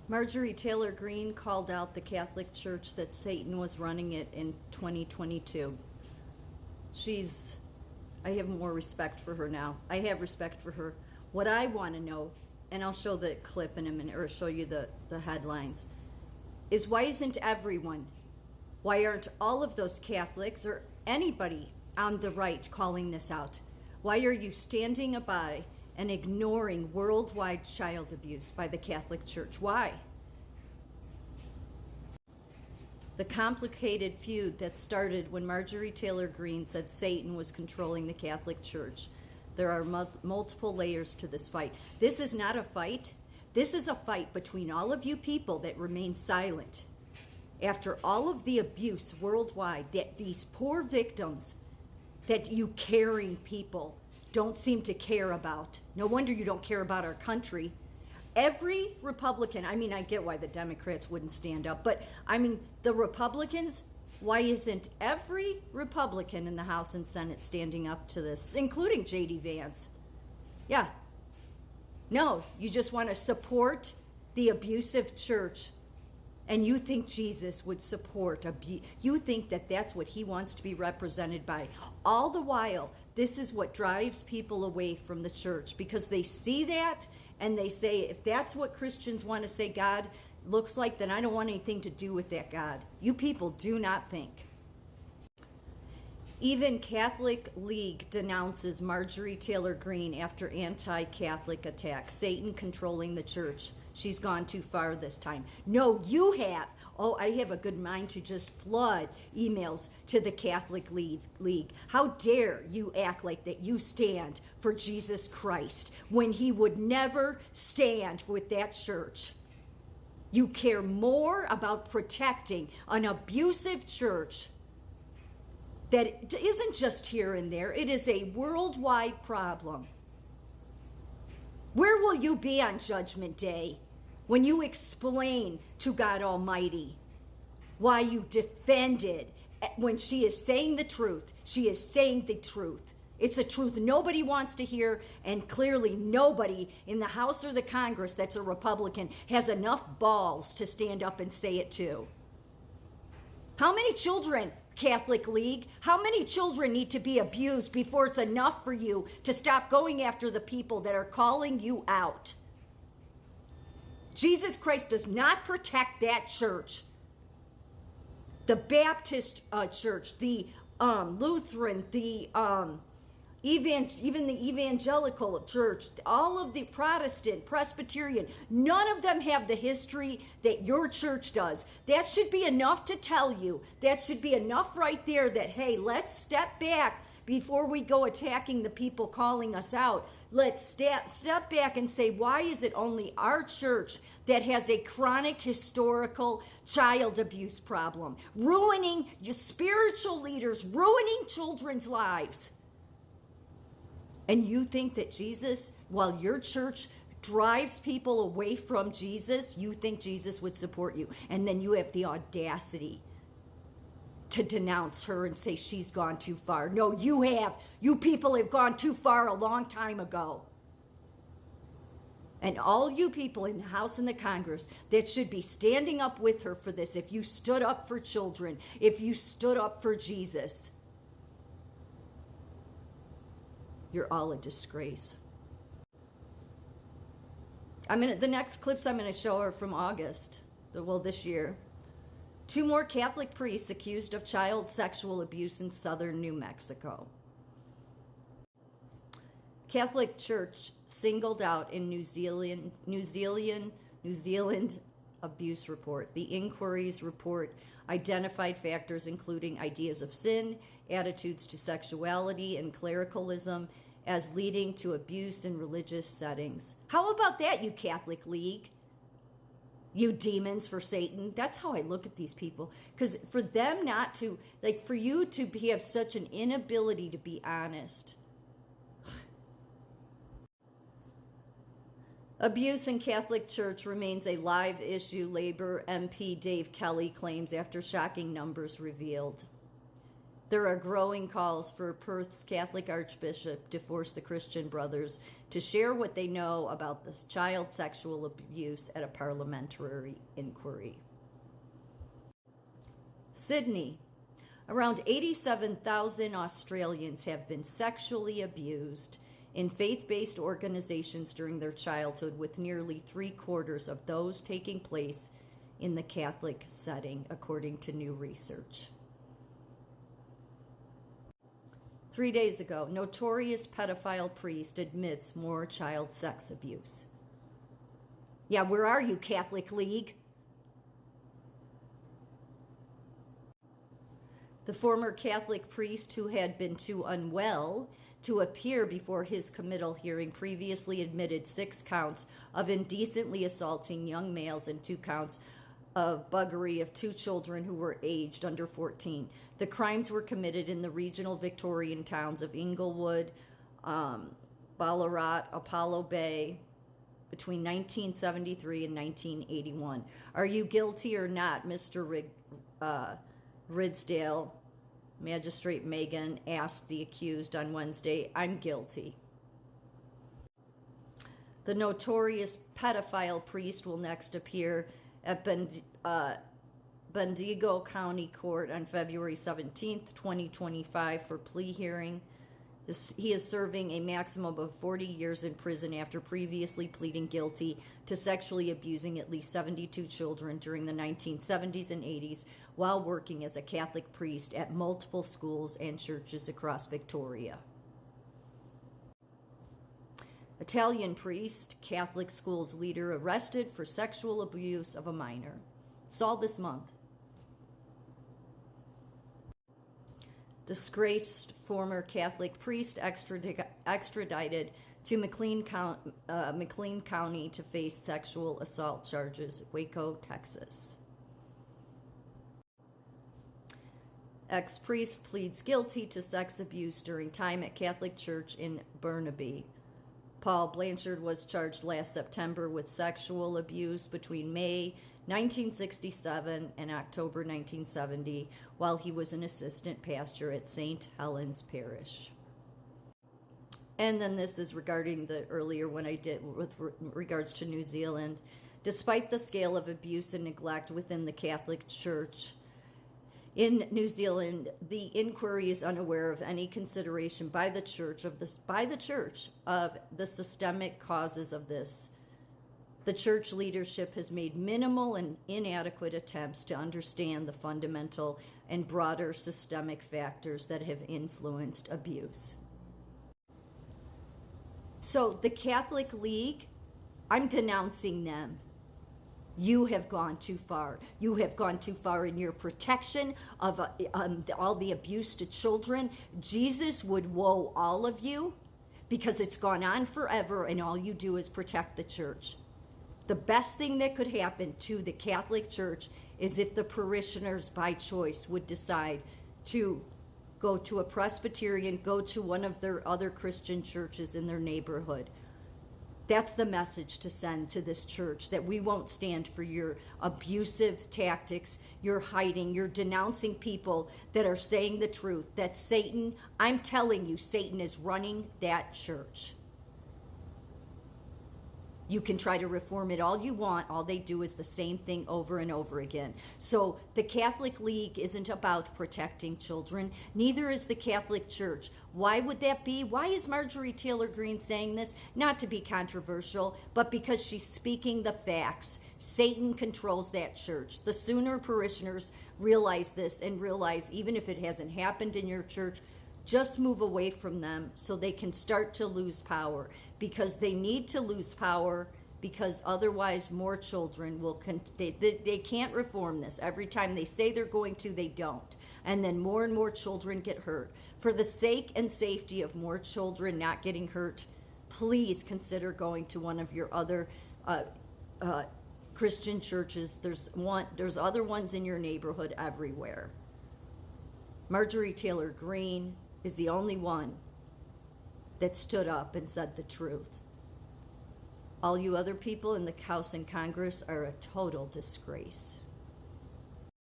Marjorie Taylor Greene called out the Catholic Church that Satan was running it in 2022. I have more respect for her now. I have respect for her. What I want to know, and I'll show the clip in a minute, or show you the headlines, is why isn't everyone, why aren't all of those Catholics or anybody on the right calling this out? Why are you standing by and ignoring worldwide child abuse by the Catholic Church? Why? The complicated feud that started when Marjorie Taylor Greene said Satan was controlling the Catholic Church. There are multiple layers to this fight. This is not a fight. This is a fight between all of you people that remain silent after all of the abuse worldwide, that these poor victims that you caring people don't seem to care about. No wonder you don't care about our country. Every Republican, I mean, I get why the Democrats wouldn't stand up, but I mean, the Republicans, why isn't every Republican in the House and Senate standing up to this, including J.D. Vance? Yeah. No, you just want to support the abusive church, and you think Jesus would support abuse. You think that that's what he wants to be represented by. All the while, this is what drives people away from the church, because they see that and they say, if that's what Christians want to say God looks like, then I don't want anything to do with that God. You people do not think. Even Catholic League denounces Marjorie Taylor Greene after anti-Catholic attack. Satan controlling the church. She's gone too far this time. No, you have. Oh, I have a good mind to just flood emails to the Catholic League. How dare you act like that you stand for Jesus Christ when he would never stand with that church. You care more about protecting an abusive church that isn't just here and there. It is a worldwide problem. Where will you be on Judgment Day when you explain to God Almighty why you defended, when she is saying the truth? She is saying the truth. It's a truth nobody wants to hear, and clearly nobody in the House or the Congress that's a Republican has enough balls to stand up and say it too. How many children, Catholic League, how many children need to be abused before it's enough for you to stop going after the people that are calling you out? Jesus Christ does not protect that church. The Baptist church, the Lutheran, the even the evangelical church, all of the Protestant, Presbyterian, none of them have the history that your church does. That should be enough to tell you. That should be enough right there that, hey, let's step back before we go attacking the people calling us out. Let's step back and say, why is it only our church that has a chronic historical child abuse problem, ruining your spiritual leaders, ruining children's lives? And you think that Jesus, while your church drives people away from Jesus, you think Jesus would support you. And then you have the audacity to denounce her and say she's gone too far. No, you have. You people have gone too far a long time ago. And all you people in the House and the Congress that should be standing up with her for this, if you stood up for children, if you stood up for Jesus, you're all a disgrace. The next clips I'm going to show are from August, this year. 2 more Catholic priests accused of child sexual abuse in southern New Mexico. Catholic Church singled out in New Zealand abuse report. The inquiry's report identified factors including ideas of sin, attitudes to sexuality, and clericalism as leading to abuse in religious settings. How about that, you Catholic League? You demons for Satan. That's how I look at these people. Because for them not to, for you to have such an inability to be honest. Abuse in Catholic Church remains a live issue, Labor MP Dave Kelly claims after shocking numbers revealed. There are growing calls for Perth's Catholic Archbishop to force the Christian Brothers to share what they know about this child sexual abuse at a parliamentary inquiry. Sydney. Around 87,000 Australians have been sexually abused in faith-based organizations during their childhood, with nearly 3/4 of those taking place in the Catholic setting, according to new research. 3 days ago, notorious pedophile priest admits more child sex abuse. Yeah, where are you, Catholic League? The former Catholic priest, who had been too unwell to appear before his committal hearing, previously admitted 6 counts of indecently assaulting young males and 2 counts of buggery of 2 children who were aged under 14. The crimes were committed in the regional Victorian towns of Inglewood, Ballarat, Apollo Bay, between 1973 and 1981. Are you guilty or not, Mr. Ridsdale? Magistrate Megan asked the accused on Wednesday. I'm guilty. The notorious pedophile priest will next appear at Bendigo County Court on February 17th, 2025 for plea hearing. He is serving a maximum of 40 years in prison after previously pleading guilty to sexually abusing at least 72 children during the 1970s and 80s while working as a Catholic priest at multiple schools and churches across Victoria. Italian priest, Catholic schools leader arrested for sexual abuse of a minor. It's all this month. Disgraced former Catholic priest extradited to McLean County to face sexual assault charges, Waco, Texas. Ex-priest pleads guilty to sex abuse during time at Catholic Church in Burnaby. Paul Blanchard was charged last September with sexual abuse between May 1967 and October 1970 while he was an assistant pastor at St. Helens Parish. And then this is regarding the earlier one I did with regards to New Zealand. Despite the scale of abuse and neglect within the Catholic Church in New Zealand, the inquiry is unaware of any consideration by the church of the systemic causes of this. The church leadership has made minimal and inadequate attempts to understand the fundamental and broader systemic factors that have influenced abuse. So the Catholic League, I'm denouncing them. You have gone too far. You have gone too far in your protection of all the abuse to children. Jesus would woe all of you because it's gone on forever and all you do is protect the church. The best thing that could happen to the Catholic Church is if the parishioners by choice would decide to go to a Presbyterian, go to one of their other Christian churches in their neighborhood. That's the message to send to this church, that we won't stand for your abusive tactics, your hiding, you're denouncing people that are saying the truth, that Satan, I'm telling you, Satan is running that church. You can try to reform it all you want. All they do is the same thing over and over again. So the Catholic League isn't about protecting children. Neither is the Catholic Church. Why would that be? Why is Marjorie Taylor Greene saying this? Not to be controversial, but because she's speaking the facts. Satan controls that church. The sooner parishioners realize this and realize, even if it hasn't happened in your church, just move away from them so they can start to lose power, because they need to lose power, because otherwise more children will they can't reform this. Every time they say they're going to, they don't, and then more and more children get hurt. For the sake and safety of more children not getting hurt, please consider going to one of your other Christian churches. There's other ones in your neighborhood everywhere. Marjorie Taylor Greene is the only one that stood up and said the truth. All you other people in the House and Congress are a total disgrace.